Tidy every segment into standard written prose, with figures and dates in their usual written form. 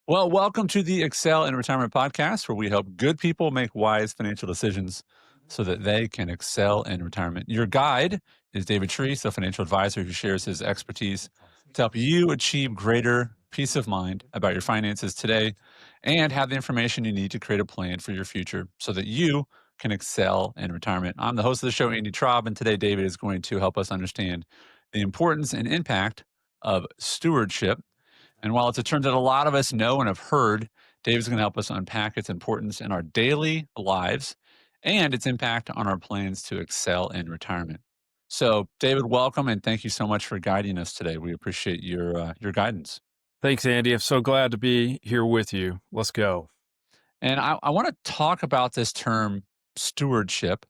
Well, welcome to the Excel in Retirement podcast, where we help good people make wise financial decisions so that they can excel in retirement. Your guide is David Treese, a financial advisor who shares his expertise to help you achieve greater peace of mind about your finances today and have the information you need to create a plan for your future so that you can excel in retirement. I'm the host of the show, Andy Traub, and today David is going to help us understand the importance and impact of stewardship, and while it's a term that a lot of us know and have heard, Dave is going to help us unpack its importance in our daily lives and its impact on our plans to excel in retirement. So, David, welcome and thank you so much for guiding us today. We appreciate your guidance. Thanks, Andy. I'm so glad to be here with you. Let's go. And I want to talk about this term stewardship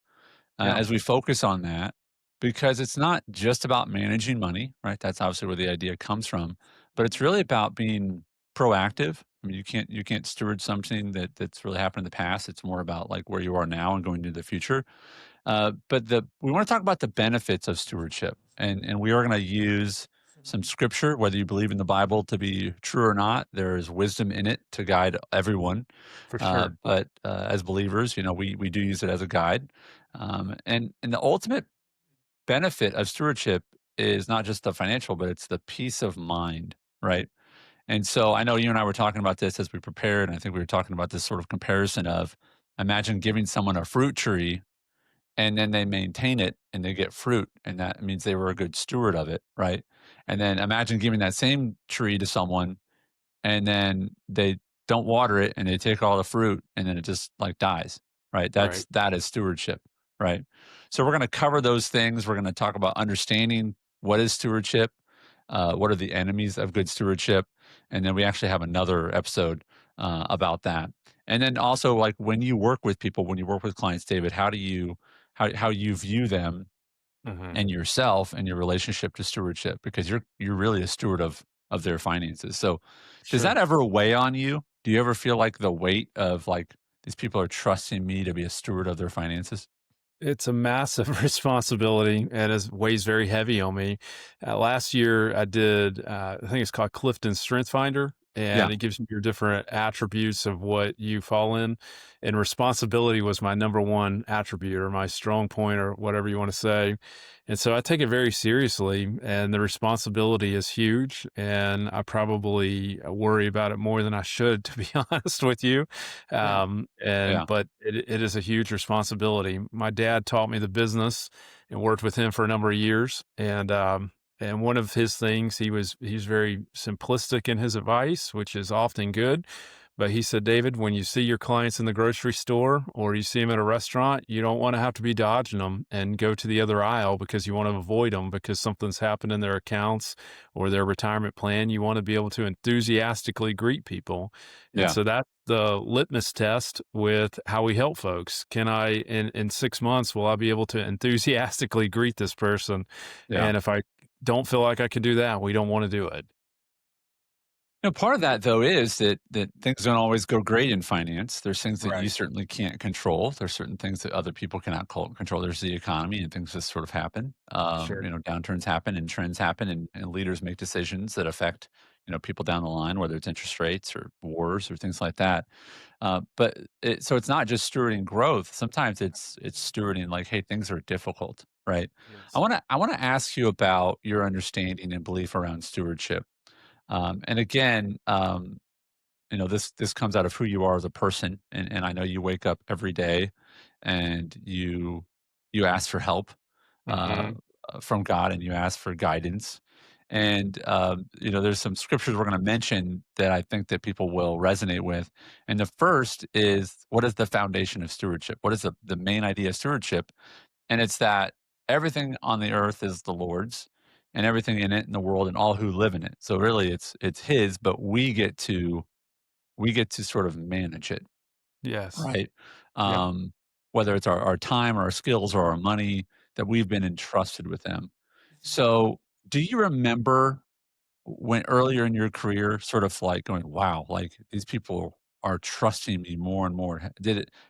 Yeah. as we focus on that, because it's not just about managing money, right? That's obviously where the idea comes from, but it's really about being proactive. I mean, you can't steward something that's really happened in the past. It's more about like where you are now and going into the future. But we want to talk about the benefits of stewardship, and we are going to use some scripture, whether you believe in the Bible to be true or not. There is wisdom in it to guide everyone. For sure. But as believers, we do use it as a guide. And the ultimate benefit of stewardship is not just the financial, but it's the peace of mind, right? And so I know you and I were talking about this as we prepared, and I think we were talking about this sort of comparison of imagine giving someone a fruit tree and then they maintain it and they get fruit, and that means they were a good steward of it, right? And then imagine giving that same tree to someone and then they don't water it and they take all the fruit and then it just like dies, right? Right. That is stewardship, right? So we're going to cover those things. We're going to talk about understanding what is stewardship, what are the enemies of good stewardship, and then we actually have another episode about that. And then also, like when you work with people, when you work with clients, David, how you view them hmm and yourself and your relationship to stewardship, because you're really a steward of their finances. So does that Sure. ever weigh on you? Do you ever feel like the weight of like these people are trusting me to be a steward of their finances? It's a massive responsibility and it weighs very heavy on me. Last year, I did, I think it's called Clifton Strength Finder, Yeah. and it gives you your different attributes of what you fall in. And responsibility was my number one attribute or my strong point or whatever you want to say. And so I take it very seriously, and the responsibility is huge. And I probably worry about it more than I should, to be honest with you. Yeah. Yeah. But it is a huge responsibility. My dad taught me the business and worked with him for a number of years. And one of his things, he's very simplistic in his advice, which is often good. But he said, David, when you see your clients in the grocery store or you see them at a restaurant, you don't want to have to be dodging them and go to the other aisle because you want to avoid them because something's happened in their accounts or their retirement plan. You want to be able to enthusiastically greet people. And Yeah. so that's the litmus test with how we help folks. Can I, in 6 months, will I be able to enthusiastically greet this person? Yeah. And if I don't feel like I can do that, we don't want to do it. Part of that though is that things don't always go great in finance. There's things that you Right. certainly can't control. There's certain things that other people cannot control. There's the economy and things just sort of happen. Sure. Downturns happen and trends happen, and leaders make decisions that affect people down the line, whether it's interest rates or wars or things like that. So it's not just stewarding growth. Sometimes it's stewarding like, hey, things are difficult, right? I Yes. want to I want to ask you about your understanding and belief around stewardship. And again, this comes out of who you are as a person, and I know you wake up every day and you ask for help uh, hmm from God, and you ask for guidance. And there's some scriptures we're going to mention that I think that people will resonate with. And the first is, what is the foundation of stewardship? What is the main idea of stewardship? And it's that everything on the earth is the Lord's, and everything in it in the world and all who live in it. So really it's his, but we get to sort of manage it, Yes. right? Yep. Whether it's our time or our skills or our money, that we've been entrusted with them. So do you remember when earlier in your career sort of like going, wow, like these people are trusting me more and more?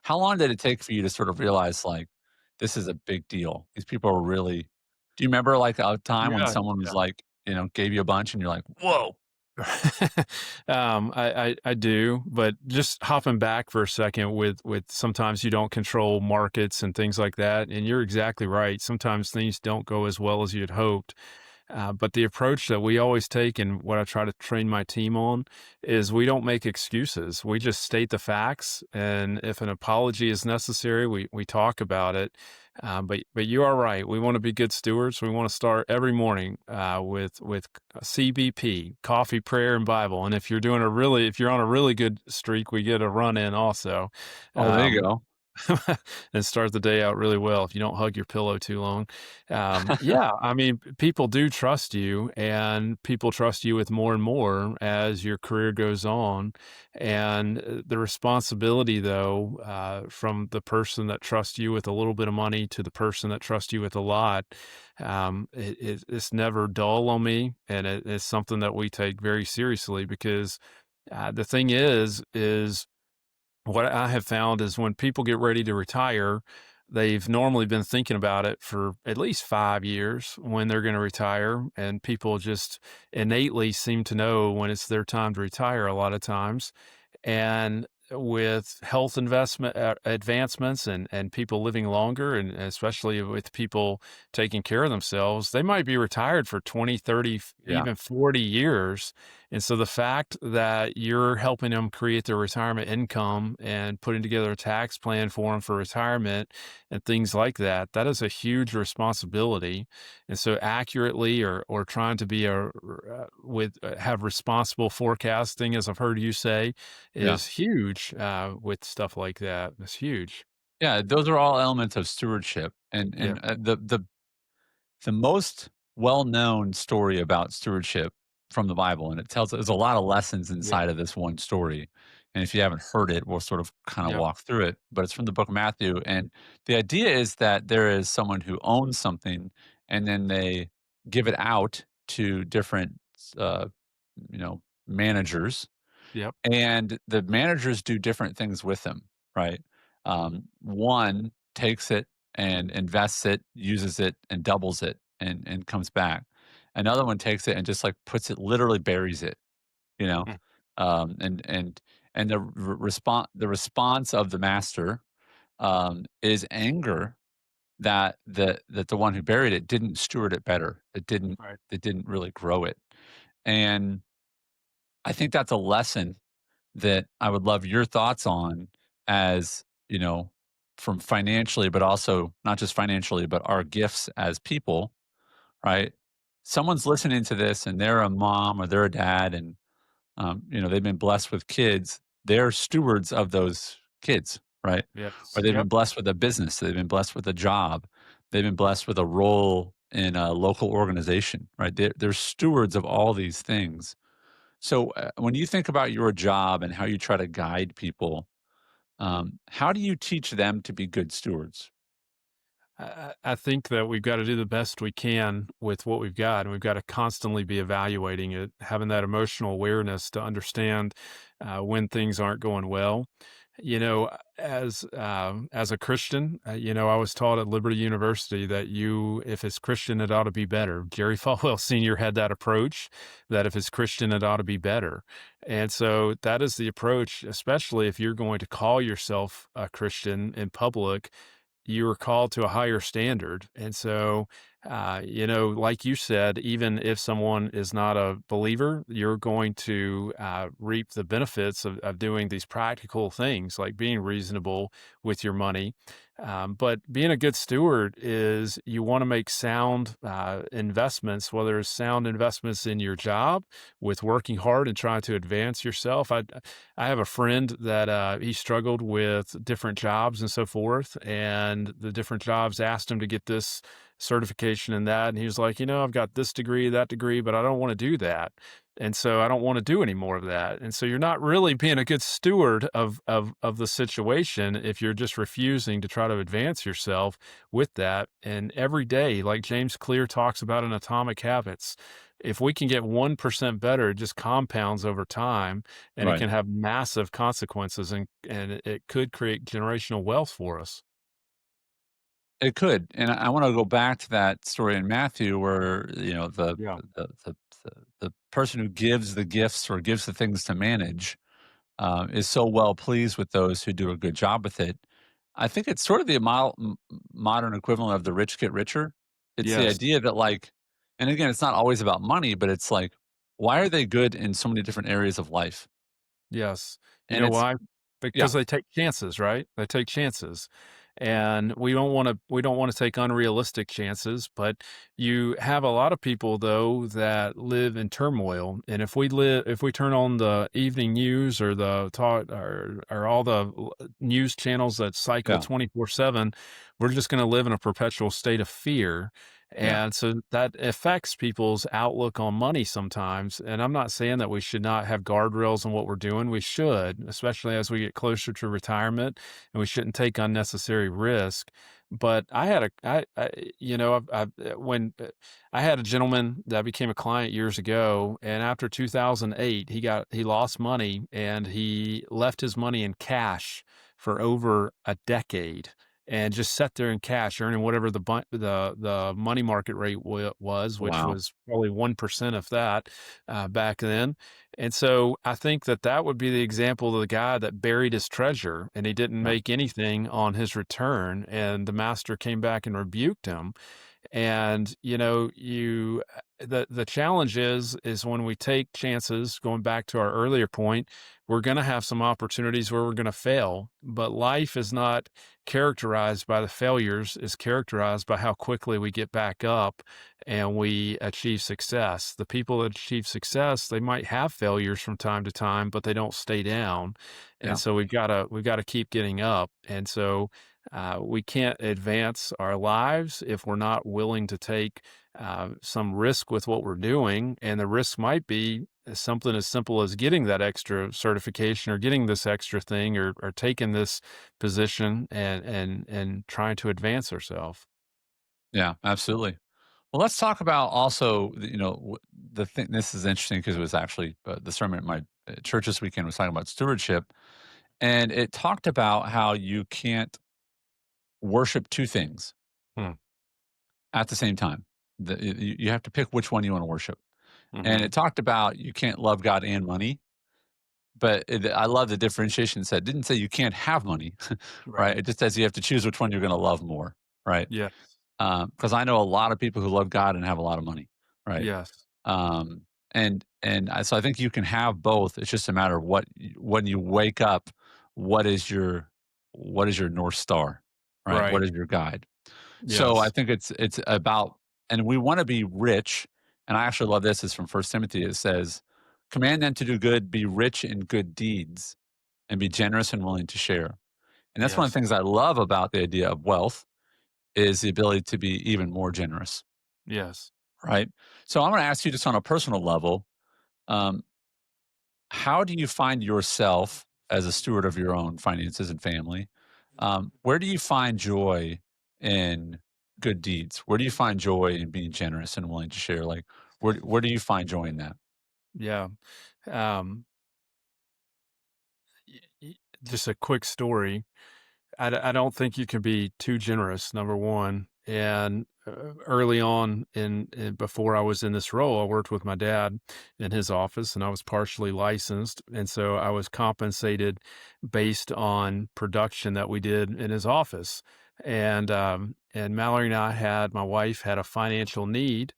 How long did it take for you to sort of realize like this is a big deal? These people are really, do you remember like a time when Yeah. someone was like, gave you a bunch and you're like, whoa. I do, but just hopping back for a second with sometimes you don't control markets and things like that, and you're exactly right. Sometimes things don't go as well as you'd hoped. But the approach that we always take and what I try to train my team on is we don't make excuses. We just state the facts. And if an apology is necessary, we talk about it. But you are right. We want to be good stewards. We want to start every morning with CBP, coffee, prayer, and Bible. And if you're on a really good streak, we get a run in also. Oh, there you Um, go. and start the day out really well if you don't hug your pillow too long. Yeah, I mean, people do trust you, and people trust you with more and more as your career goes on. And the responsibility, though, from the person that trusts you with a little bit of money to the person that trusts you with a lot, it's never dull on me, and it's something that we take very seriously because the thing is what I have found is when people get ready to retire, they've normally been thinking about it for at least 5 years when they're gonna retire, and people just innately seem to know when it's their time to retire a lot of times. And with health investment advancements and people living longer, and especially with people taking care of themselves, they might be retired for 20, 30, Yeah. even 40 years. And so the fact that you're helping them create their retirement income and putting together a tax plan for them for retirement and things like that, that is a huge responsibility. And so accurately or trying to be have responsible forecasting, as I've heard you say, Yeah. is huge, with stuff like that. It's huge. Yeah, those are all elements of stewardship, Yeah, the most well-known story about stewardship from the Bible, and it tells there's a lot of lessons yeah, inside of this one story, and if you haven't heard it, we'll sort of kinda yeah, walk through it, but it's from the book of Matthew, and the idea is that there is someone who owns something, and then they give it out to different uh, managers, yep, and the managers do different things with them, right? One takes it and invests it, uses it, and doubles it, and comes back. Another one takes it and just like puts it, literally buries it, you know. mm, Um, and and and the response of the master is anger that the one who buried it didn't steward it better. right, It didn't really grow it, and I think that's a lesson that I would love your thoughts on as, from financially, but also not just financially, but our gifts as people, right? Someone's listening to this and they're a mom or they're a dad and, they've been blessed with kids. They're stewards of those kids, right? Or yes, they've yep. been blessed with a business. They've been blessed with a job. They've been blessed with a role in a local organization, right? They're stewards of all these things. So, when you think about your job and how you try to guide people, how do you teach them to be good stewards? I think that we've got to do the best we can with what we've got, and we've got to constantly be evaluating it, having that emotional awareness to understand when things aren't going well. As a Christian, I was taught at Liberty University that if it's Christian, it ought to be better. Jerry Falwell Sr. had that approach that if it's Christian, it ought to be better. And so that is the approach, especially if you're going to call yourself a Christian in public. You are called to a higher standard. And so, like you said, even if someone is not a believer, you're going to reap the benefits of doing these practical things like being reasonable with your money. But being a good steward is you want to make sound investments, whether it's sound investments in your job with working hard and trying to advance yourself. I have a friend that he struggled with different jobs and so forth, and the different jobs asked him to get this certification and that, and he was like, I've got this degree, that degree, but I don't want to do that, and so I don't want to do any more of that. And so you're not really being a good steward of the situation if you're just refusing to try to advance yourself with that. And every day, like James Clear talks about in Atomic Habits, if we can get 1% better, it just compounds over time and it Right. can have massive consequences and it could create generational wealth for us. It could, and I wanna go back to that story in Matthew where, Yeah. the person who gives the gifts or gives the things to manage, is so well pleased with those who do a good job with it. I think it's sort of the modern equivalent of the rich get richer. It's the Yes. idea that, like, and again, it's not always about money, but it's like, why are they good in so many different areas of life? Yes. You And know it's why? yeah, Because they take chances, right? They take chances. And we don't want to take unrealistic chances, but you have a lot of people though that live in turmoil. And if we turn on the evening news or the talk or all the news channels that cycle yeah, 24/7, we're just going to live in a perpetual state of fear. yeah, And so that affects people's outlook on money sometimes. And I'm not saying that we should not have guardrails on what we're doing. We should, especially as we get closer to retirement, and we shouldn't take unnecessary risk. But I had a, I you know, when I had a gentleman that became a client years ago, and after 2008, he lost money and he left his money in cash for over a decade and just sat there in cash, earning whatever the money market rate was, which wow, was probably 1% of that back then. And so I think that that would be the example of the guy that buried his treasure and he didn't yeah, make anything on his return. And the master came back and rebuked him. And, the challenge is when we take chances, going back to our earlier point, we're going to have some opportunities where we're going to fail, but life is not characterized by the failures, is characterized by how quickly we get back up and we achieve success. The people that achieve success, they might have failures from time to time, but they don't stay down. And yeah, so we've got to keep getting up. And so we can't advance our lives if we're not willing to take some risk with what we're doing. And the risk might be something as simple as getting that extra certification or getting this extra thing or taking this position and trying to advance ourselves. yeah, absolutely. Well, let's talk about also, the thing. This is interesting because it was actually the sermon at my church this weekend was talking about stewardship, and it talked about how you can't worship two things Hmm. at the same time. You have to pick which one you want to worship. And Hmm. it talked about you can't love God and money, but I love the differentiation. It didn't say you can't have money, right? Right. It just says you have to choose which one you're going to love more, right? Yes. Because I know a lot of people who love God and have a lot of money, right? Yes. Um, so I think you can have both. It's just a matter of when you wake up, what is your what is your north star, right? What Right. is your guide? So I Yes. think it's about, and we want to be rich. And I actually love this. It's from First Timothy. It says, "Command them to do good, be rich in good deeds, and be generous and willing to share." And that's one of Yes. the things I love about the idea of wealth is the ability to be even more generous, Yes. right? So I'm going to ask you just on a personal level, um, how do you find yourself as a steward of your own finances and family? Where do you find joy in good deeds? Where do you find joy in being generous and willing to share? Like, where do you find joy in that? Yeah. Um, y- y- just a quick story. I don't think you can be too generous, number one. And early on, before I was in this role, I worked with my dad in his office, and I was partially licensed, and so I was compensated based on production that we did in his office. And Mallory and my wife had a financial need,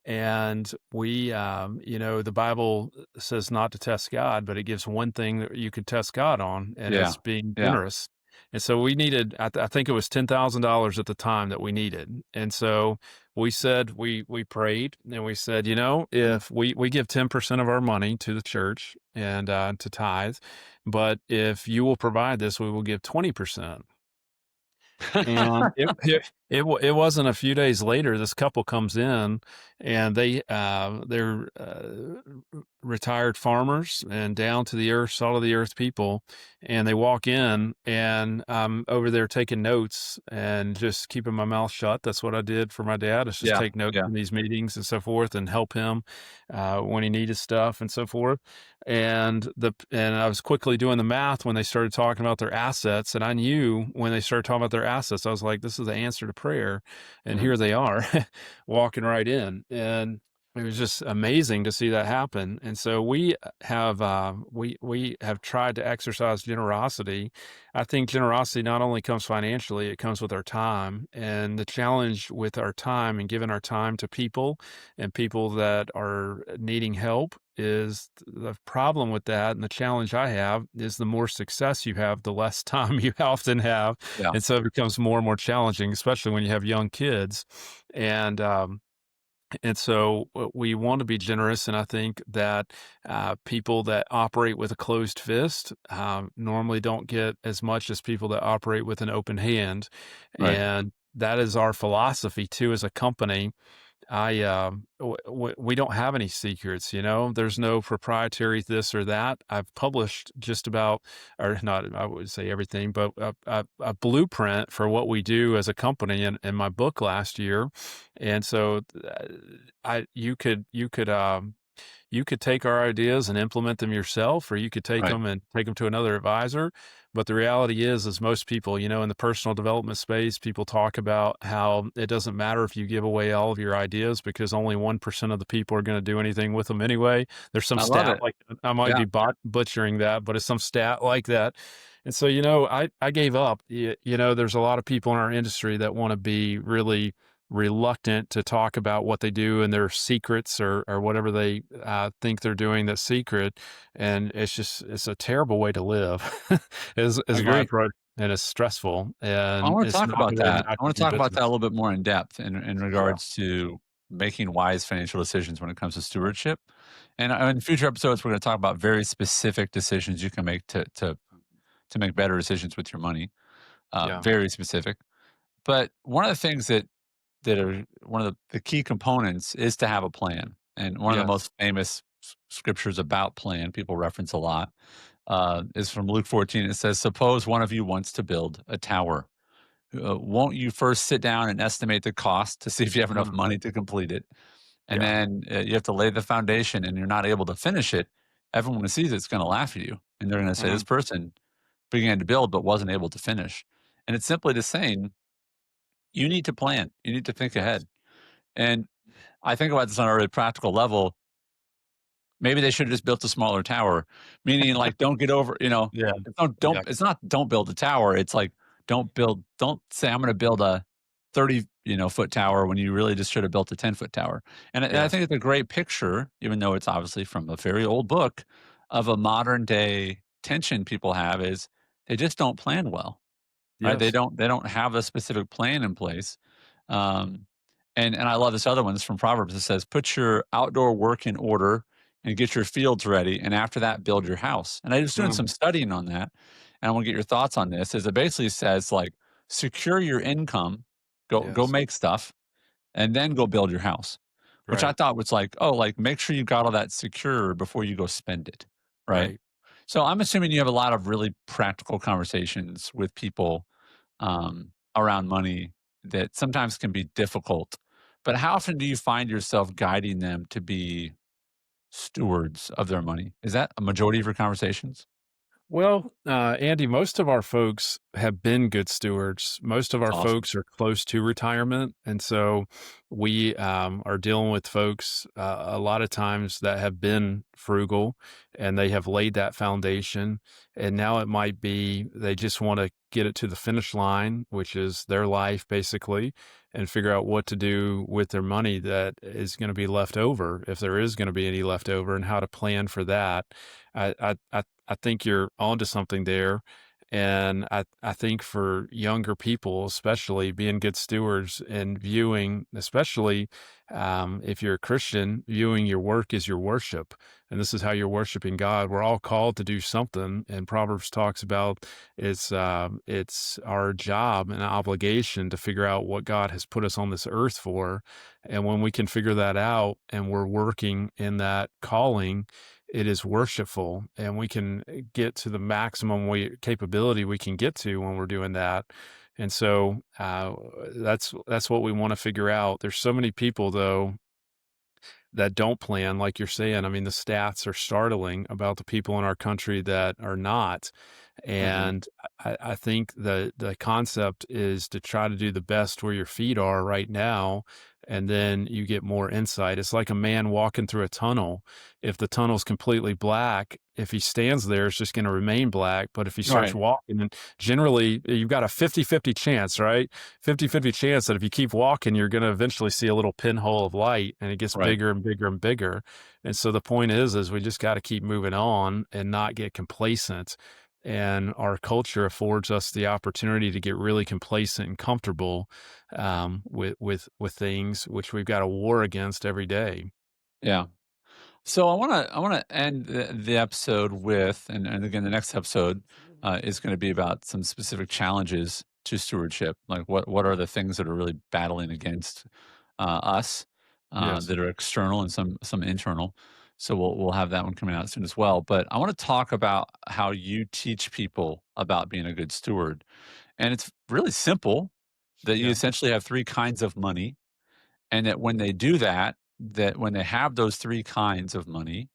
and the Bible says not to test God, but it gives one thing that you could test God on, and Yeah, it's being yeah, generous. And so we needed, I think it was $10,000 at the time that we needed. And so we prayed and we said, if we give 10% of our money to the church and to tithe, but if you will provide this, we will give 20%. And it wasn't a few days later, this couple comes in and they're retired farmers and down to the earth, salt of the earth people. And they walk in and I'm over there taking notes and just keeping my mouth shut. That's what I did for my dad, is just yeah, take notes yeah, in these meetings and so forth and help him when he needed stuff and so forth. And I was quickly doing the math when they started talking about their assets, and I knew when they started talking about their assets, I was like, "This is the answer to prayer. And Mhm. here they are walking right in. And it was just amazing to see that happen. And so we have tried to exercise generosity. I think generosity not only comes financially, it comes with our time. And the challenge with our time and giving our time to people and people that are needing help is the problem with that. And the challenge I have is the more success you have, the less time you often have. Yeah. And so it becomes more and more challenging, especially when you have young kids. And, um, and so we want to be generous, and I think that people that operate with a closed fist normally don't get as much as people that operate with an open hand, Right. and that is our philosophy too as a company. We don't have any secrets, you know. There's no proprietary this or that. I've published just about, or not, I would say everything, but a blueprint for what we do as a company in my book last year, and so I you could take our ideas and implement them yourself, or you could take Right. them and take them to another advisor. But the reality is most people, you know, in the personal development space, people talk about how it doesn't matter if you give away all of your ideas because only 1% of the people are going to do anything with them anyway. There's some I love stat it. like I might Yeah. be butchering that, but it's some stat like that. And so, you know, I gave up. You know, there's a lot of people in our industry that want to be really reluctant to talk about what they do and their secrets or whatever they think they're doing that's secret. And it's a terrible way to live, I is my agree. approach. And it's stressful I and wanna it's talk not about the way that. that I I wanna do talk about that a business. little bit more in depth in Yeah. regards to making wise financial decisions when it comes to stewardship. And, in future episodes, we're gonna talk about very specific decisions you can make to make better decisions with your money, Yeah. very specific. But one of the things that are one of the key components is to have a plan. And one of the Yes. most famous scriptures about plan people reference a lot is from Luke 14. It says, "Suppose one of you wants to build a tower. Won't you first sit down and estimate the cost to see if you have enough Mm, money to complete it? And yeah. then you have to lay the foundation and you're not able to finish it. Everyone who sees it's going to laugh at you. And they're going to say, this Mhm. person began to build but wasn't able to finish. And it's simply just saying, you need to plan, you need to think Yes. ahead. And I think about this on a really practical level. Maybe they should have just built a smaller tower, meaning, like, don't get over Yeah. don't Yeah. it's not don't build a tower, it's like, don't say, "I'm gonna build a 30, foot tower," when you really just should have built a 10-foot tower, and I Yes. think it's a great picture, even though it's obviously from a very old book, of a modern day tension people have is they just don't plan well. Right? They Yes. don't have a specific plan in place. Um, and I love this other one. It's from Proverbs. It says, "Put your outdoor work in order and get your fields ready, and after that, build your house." And I was doing some Mm, studying on that, and I want to get your thoughts on this. Is it basically says like secure your income, go yes. make stuff, and then go build your house, which I Right. thought was like, oh, like make sure you got all that secure before you go spend it, right? Right. So I'm assuming you have a lot of really practical conversations with people around money that sometimes can be difficult. But how often do you find yourself guiding them to be stewards of their money? Is that a majority of your conversations? Well, Andy, most of our folks have been good stewards. Most of That's our awesome. folks are close to retirement. And so we are dealing with folks a lot of times that have been frugal and they have laid that foundation. And now it might be they just want to get it to the finish line, which is their life basically, and figure out what to do with their money that is going to be left over, if there is going to be any left over, and how to plan for that. I think you're onto something there. And I think for younger people, especially being good stewards and viewing, especially if you're a Christian, viewing your work as your worship. And this is how you're worshiping God. We're all called to do something. And Proverbs talks about it's our job and obligation to figure out what God has put us on this earth for. And when we can figure that out and we're working in that calling, it is worshipful and we can get to the maximum capability we can get to when we're doing that. And so that's what we want to figure out. There's so many people though that don't plan, like you're saying. I mean, the stats are startling about the people in our country that are not. Mhm. And I think the concept is to try to do the best where your feet are right now, and then you get more insight. It's like a man walking through a tunnel. If the tunnel's completely black, if he stands there, it's just going to remain black. But if he starts Right, walking, and generally you've got a 50-50 chance, right? 50-50 chance that if you keep walking, you're going to eventually see a little pinhole of light, and it gets right. bigger and bigger and bigger. And so the point is we just got to keep moving on and not get complacent. And our culture affords us the opportunity to get really complacent and comfortable with things which we've got a war against every day. Yeah. So I wanna end the episode with, and again, the next episode is going to be about some specific challenges to stewardship. Like what are the things that are really battling against us Yes. that are external and some internal. So we'll have that one coming out soon as well. But I want to talk about how you teach people about being a good steward, and it's really simple. That you Yeah. essentially have three kinds of money, and that when they do that, that when they have those three kinds of money,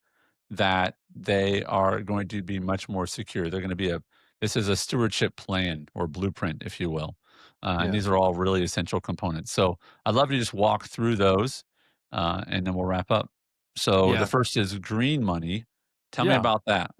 that they are going to be much more secure. They're going to be a this is a stewardship plan or blueprint, if you will. And these Yes. are all really essential components. So I'd love to just walk through those and then we'll wrap up. So the Yeah. first is green money. Tell me Yeah. about that.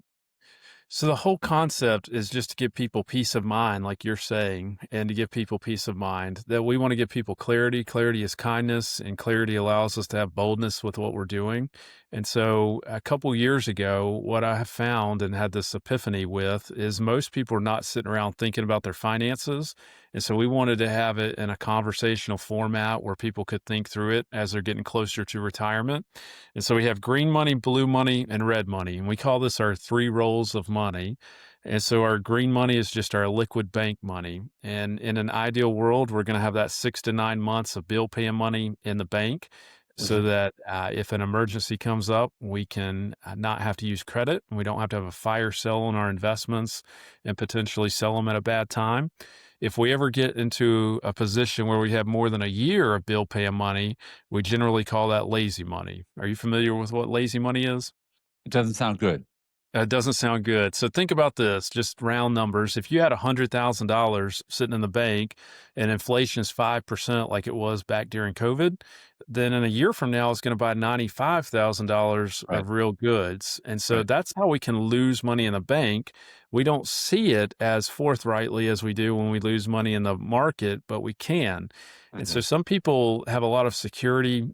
So the whole concept is just to give people peace of mind, like you're saying, and to give people peace of mind that we want to give people clarity. Clarity is kindness, and clarity allows us to have boldness with what we're doing. And so a couple years ago, what I have found and had this epiphany with is most people are not sitting around thinking about their finances. And so we wanted to have it in a conversational format where people could think through it as they're getting closer to retirement. And so we have green money, blue money, and red money. And we call this our three rolls of money. And so our green money is just our liquid bank money. And in an ideal world, we're going to have that 6 to 9 months of bill paying money in the bank so Mhm. that if an emergency comes up, we can not have to use credit. And we don't have to have a fire sale on our investments and potentially sell them at a bad time. If we ever get into a position where we have more than a year of bill paying money, we generally call that lazy money. Are you familiar with what lazy money is? It doesn't sound good. It doesn't sound good. So think about this, just round numbers. If you had $100,000 sitting in the bank and inflation is 5% like it was back during COVID, then in a year from now, it's going to buy $95,000 Right. of real goods. And so Right. that's how we can lose money in the bank. We don't see it as forthrightly as we do when we lose money in the market, but we can. And so Mhm. some people have a lot of security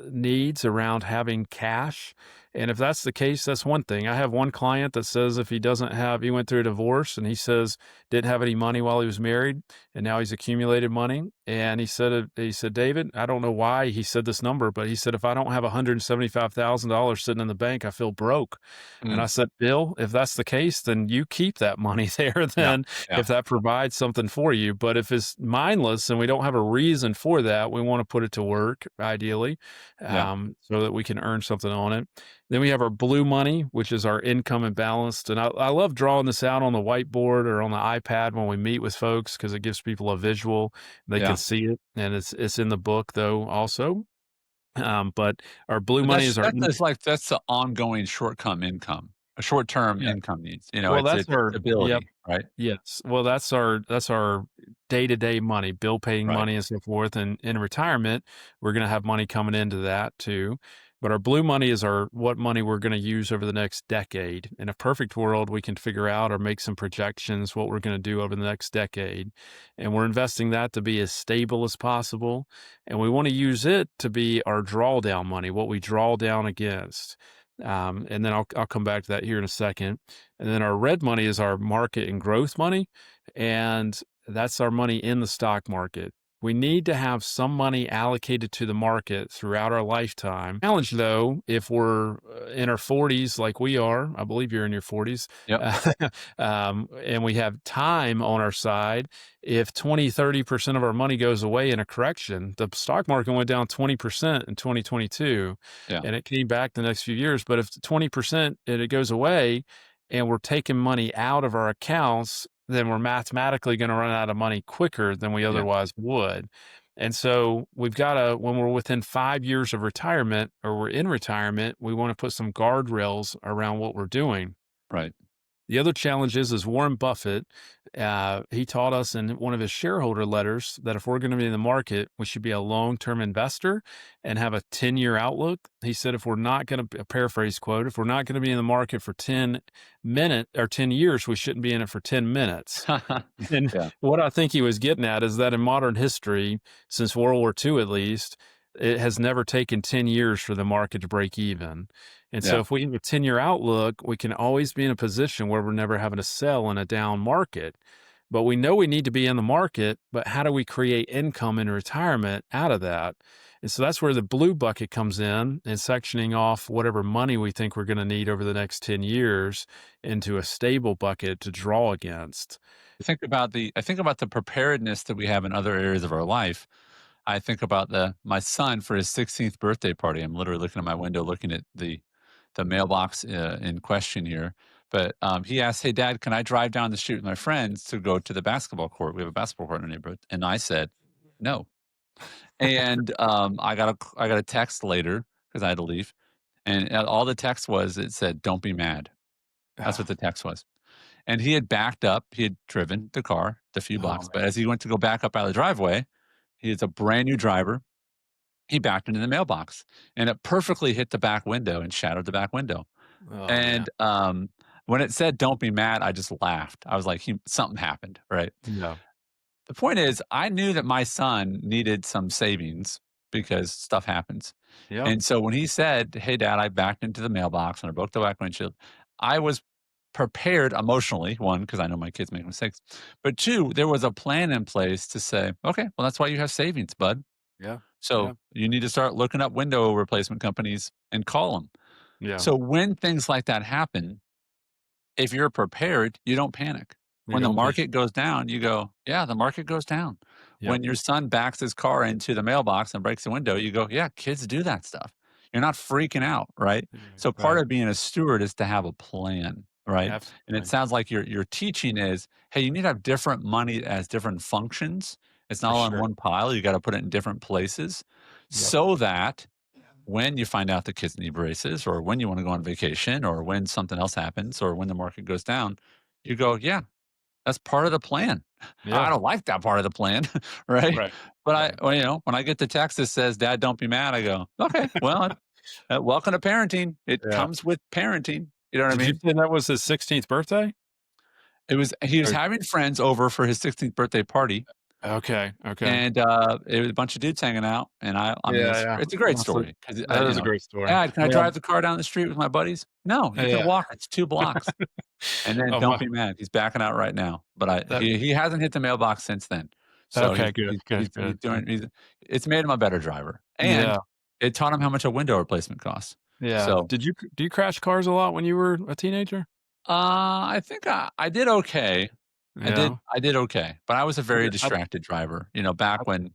needs around having cash. And if that's the case, that's one thing. I have one client that says if he doesn't have, he went through a divorce and he says didn't have any money while he was married, and now he's accumulated money. And he said, David, I don't know why he said this number, but he said if I don't have $175,000 sitting in the bank, I feel broke. And I Mm. said, Bill, if that's the case, then you keep that money there. Yeah. Then Yeah. if that provides something for you, but if it's mindless and we don't have a reason for that, we want to put it to work ideally, Yeah. so that we can earn something on it. Then we have our blue money, which is our income and balanced. And I love drawing this out on the whiteboard or on the iPad when we meet with folks because it gives people a visual. They can Yeah. see it. And it's in the book though also. But our blue But money is our that's just like that's the ongoing short-term yeah. income needs. You know, Well, it's that's it's our yep. stability, right? Yes. Well, that's our day-to-day money, bill paying Right. money and so forth. And in retirement, we're going to have money coming into that too. But our blue money is our what money we're going to use over the next decade. In a perfect world, we can figure out or make some projections what we're going to do over the next decade. And we're investing that to be as stable as possible. And we want to use it to be our drawdown money, what we draw down against. And then I'll come back to that here in a second. And then our red money is our market and growth money. And that's our money in the stock market. We need to have some money allocated to the market throughout our lifetime. Challenge though, if we're in our 40s like we are, I believe you're in your 40s, Yep. and we have time on our side, if 20-30% of our money goes away in a correction, the stock market went down 20% in 2022 Yeah. and it came back the next few years. But if 20% and it goes away and we're taking money out of our accounts, then we're mathematically going to run out of money quicker than we Yeah. otherwise would. And so we've got to, when we're within 5 years of retirement or we're in retirement, we want to put some guardrails around what we're doing. Right. The other challenge is Warren Buffett. He taught us in one of his shareholder letters that if we're going to be in the market, we should be a long-term investor and have a 10-year outlook. He said, if we're not going to, paraphrase quote, if we're not going to be in the market for 10 years, we shouldn't be in it for 10 minutes. And Yeah. what I think he was getting at is that in modern history, since World War II at least, it has never taken 10 years for the market to break even. And so Yeah. if we have a 10-year outlook, we can always be in a position where we're never having to sell in a down market. But we know we need to be in the market, but how do we create income in retirement out of that? And so that's where the blue bucket comes in and sectioning off whatever money we think we're going to need over the next 10 years into a stable bucket to draw against. I think about the preparedness that we have in other areas of our life. I think about my son for his 16th birthday party. I'm literally looking at my window, looking at the mailbox in question here. But he asked, "Hey, Dad, can I drive down the street with my friends to go to the basketball court? We have a basketball court in the neighborhood." And I said, "No." And I got a text later because I had to leave, and all the text was it said, "Don't be mad." That's what the text was. And he had backed up. He had driven the car the few Oh, blocks, but man. as he went to go back up out of the driveway, he is a brand new driver. He backed into the mailbox, and it perfectly hit the back window and shattered the back window. Oh, man. And, when it said, "Don't be mad," I just laughed. I was like, Something happened," right? Yeah. The point is, I knew that my son needed some savings because stuff happens. Yeah. And so when he said, "Hey, Dad, I backed into the mailbox and I broke the back windshield," I was prepared emotionally, one, because I know my kids make mistakes, but two, there was a plan in place to say, "Okay, well, that's why you have savings, bud. Yeah. Yeah. So you need to start looking up window replacement companies and call them." Yeah. So when things like that happen, if you're prepared, you don't panic. You When the don't pay. market goes down, you go, "Yeah, the market goes down." Yep. When your son backs his car into the mailbox and breaks the window, you go, "Yeah, kids do that stuff." You're not freaking out, right? Yeah. So part Right. of being a steward is to have a plan, right? And it Absolutely. sounds like your teaching is, hey, you need to have different money as different functions. It's not For all in sure. one pile. You got to put it in different places Yep. so that when you find out the kids need braces or when you want to go on vacation or when something else happens or when the market goes down, you go, yeah, that's part of the plan. I Yeah. don't like that part of the plan, right? Right. But Right. when I get the text that says, "Dad, don't be mad," I go, okay, well, welcome to parenting. It Yeah. comes with parenting. You know what I Did you mean? say that was his 16th birthday? He was Or having friends over for his 16th birthday party, okay. Okay. and, it was a bunch of dudes hanging out, and I mean, Yeah. Yeah. it's a great Honestly, story 'cause, that is a great story. "Dad, can I Yeah. drive the car down the street with my buddies?" "No, you can Yeah. walk, it's 2 blocks." And then Oh, don't my be mad, he's backing out right now, but that he hasn't hit the mailbox since then. So okay, good, good, he's good, good. doing it's made him a better driver, and Yeah. it taught him how much a window replacement costs. Yeah. So, Do you crash cars a lot when you were a teenager? I think I did okay. Yeah. I did okay, but I was a I very did distracted driver, I back when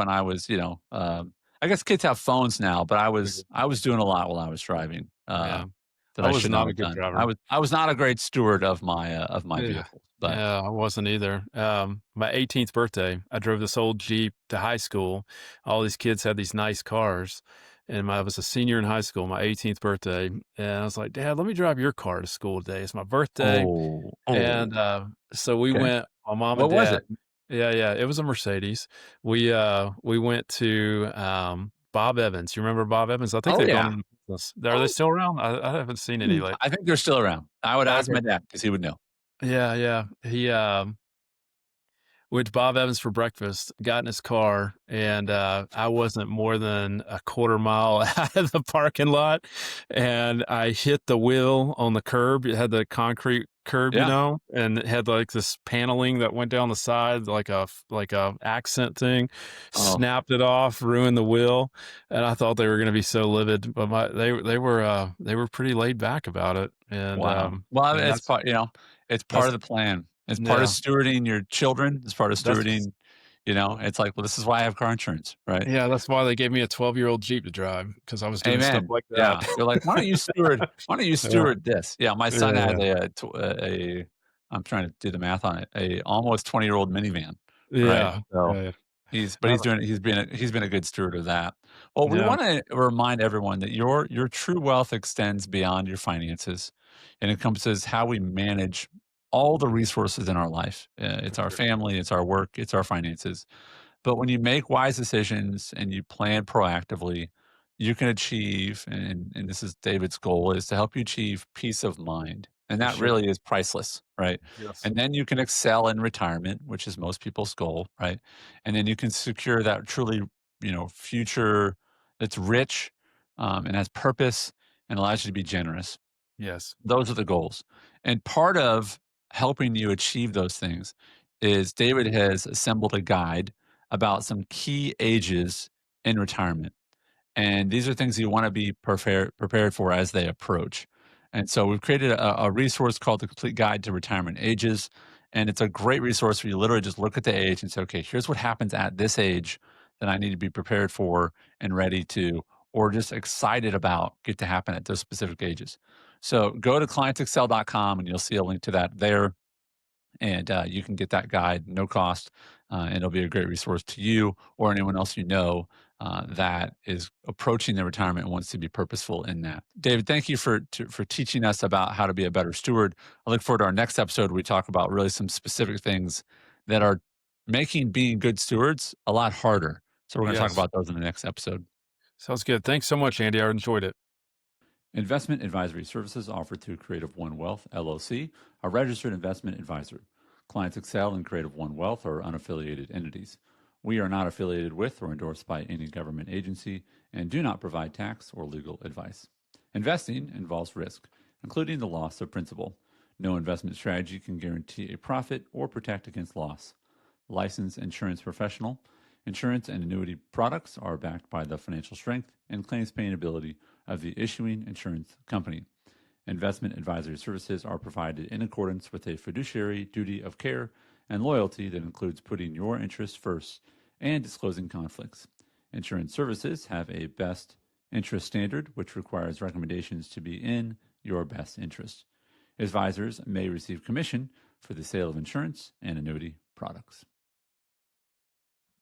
I was, I guess kids have phones now, but figured. I was doing a lot while I was driving, Yeah. that I I was should not not a have good done. driver. I was not a great steward of my Yeah. vehicles, but Yeah, I wasn't either. My 18th birthday, I drove this old Jeep to high school. All these kids had these nice cars. I was a senior in high school, my 18th birthday. And I was like, Dad, let me drive your car to school today. It's my birthday. oh, And oh, so we okay. went, my mom and What was dad. it? Yeah, yeah. It was a Mercedes. We went to Bob Evans. You remember Bob Evans? I think Oh, they've gone yeah. into business. Are they Oh, still around? I haven't seen any late. I think they're still around. I would ask Okay. my dad because he would know. Yeah, yeah. He went to Bob Evans for breakfast, got in his car, and, I wasn't more than a quarter mile out of the parking lot, and I hit the wheel on the curb. It had the concrete curb, Yeah. and it had, like, this paneling that went down the side like a accent thing, Oh, snapped it off, ruined the wheel, and I thought they were gonna be so livid, but they were pretty laid back about it, wow. Well, and it's part it's part that's of the plan. It's part of yeah, stewarding your children. It's part of that's stewarding, it's like, well, this is why I have car insurance, right? yeah, that's why they gave me a 12-year-old Jeep to drive because I was doing stuff Amen. like that. Yeah. They're like, why don't you Yeah, steward this?" Yeah, my son has yeah, I'm trying to do the math on it, a almost 20-year-old minivan, right? yeah, So, yeah. But Now he's been a good steward of that. Well, we yeah, want to remind everyone that your true wealth extends beyond your finances, and encompasses how we manage all the resources in our life. It's for our sure. family, it's our work, it's our finances. But when you make wise decisions and you plan proactively, you can achieve, and this is David's goal, is to help you achieve peace of mind. And For that sure. really is priceless, right? Yes. And then you can excel in retirement, which is most people's goal, right? And then you can secure that truly, future that's rich, and has purpose and allows you to be generous. Yes. Those are the goals. And part of helping you achieve those things is David has assembled a guide about some key ages in retirement. And these are things you want to be prepared for as they approach. And so we've created a resource called the Complete Guide to Retirement Ages. And it's a great resource where you literally just look at the age and say, okay, here's what happens at this age that I need to be prepared for and ready to, or just excited about, get to happen at those specific ages. So go to clientsexcel.com and you'll see a link to that there, and you can get that guide, no cost, and it'll be a great resource to you or anyone else you know that is approaching their retirement and wants to be purposeful in that. David, thank you for teaching us about how to be a better steward. I look forward to our next episode. We talk about really some specific things that are making being good stewards a lot harder. So we're going to talk Yes. about those in the next episode. Sounds good. Thanks so much, Andy. I enjoyed it. Investment advisory services offered through Creative One Wealth, LLC, a registered investment advisor. Clients Excel and Creative One Wealth are unaffiliated entities. We are not affiliated with or endorsed by any government agency and do not provide tax or legal advice. Investing involves risk, including the loss of principal. No investment strategy can guarantee a profit or protect against loss. Licensed insurance professional. Insurance and annuity products are backed by the financial strength and claims paying ability of the issuing insurance company. Investment advisory services are provided in accordance with a fiduciary duty of care and loyalty that includes putting your interests first and disclosing conflicts. Insurance services have a best interest standard, which requires recommendations to be in your best interest. Advisors may receive commission for the sale of insurance and annuity products.